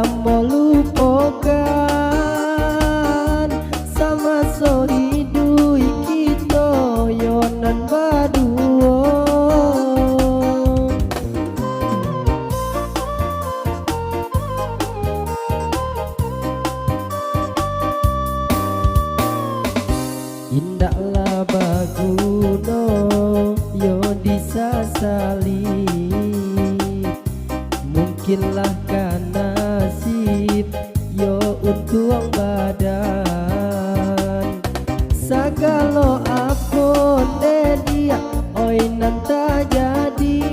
samo lupokan sama so hidui kita yonan baduo. Indaklah baguno yo disasali, mungkinlah kan nasib yo untung badan. Sagalo apon dia oi nanta jadi,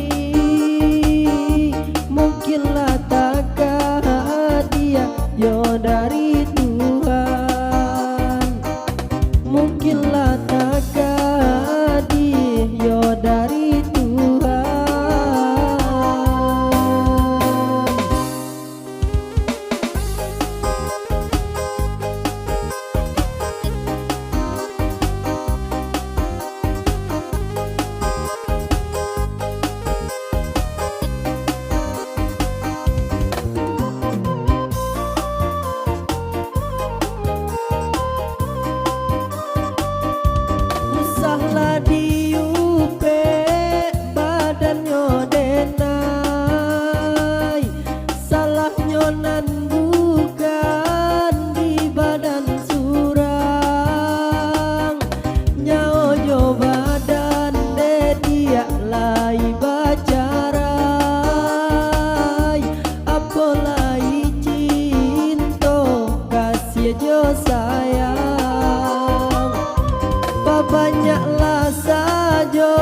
mungkinlah takah dia yo dari Tuhan, mungkinlah takah dia yo dari Tuhan. Usahlah diupe badannya denai, salah nyonan bukan di badan surang. Nyaojo badan de dia lai bacarai, apolai cinto kasih jo sayang. Banyaklah saja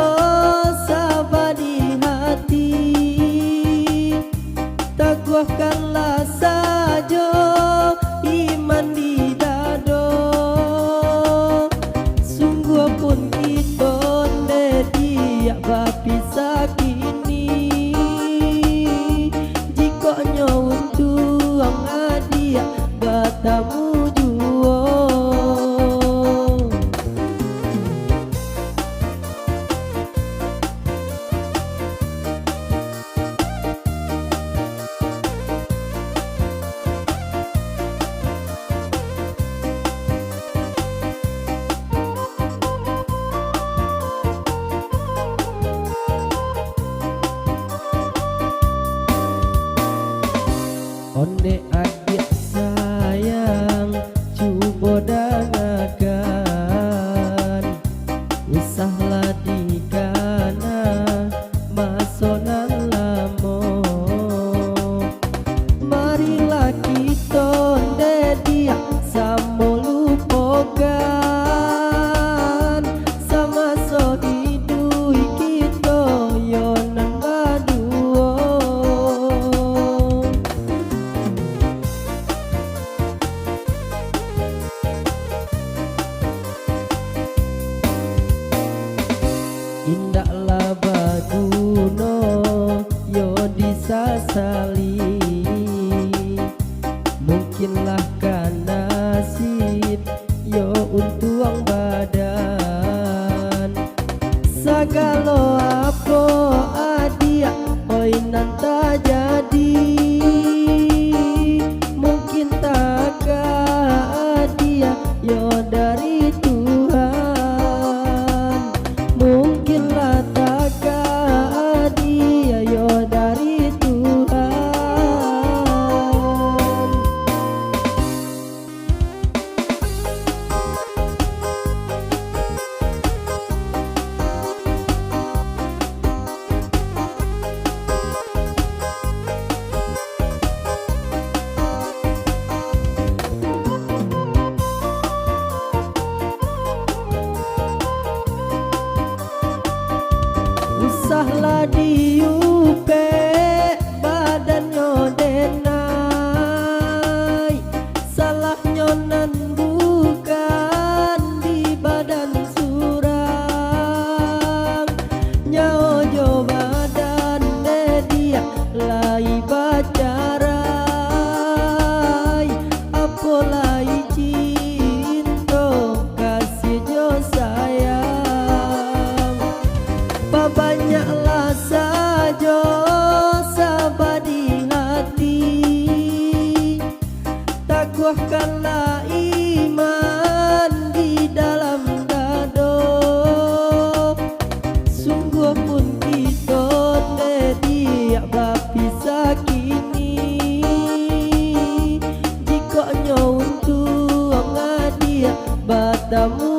sabar di hati, takwahkanlah saja iman di dado. Sungguh pun kita dia berpisah kini, jikanya untung dia bertemu jua. Onde adik sayang cuba danakan, usahlah di kana masonan lamo. Marilah kita dia samo lupokan sama so hidui kita yonan baduo. Indaklah baguno yo disasali, mungkinlah kan nasib yo untung badan. Sagalo apa adia oi nanta jadi, mungkin takah dia yo dari Tuhan, mungkinlah takah dia yo dari Tuhan. kukuhkanlah iman di dalam dado. Sungguh pun kita tidak berpisah kini. Jika nyo untuk ngadia bertemu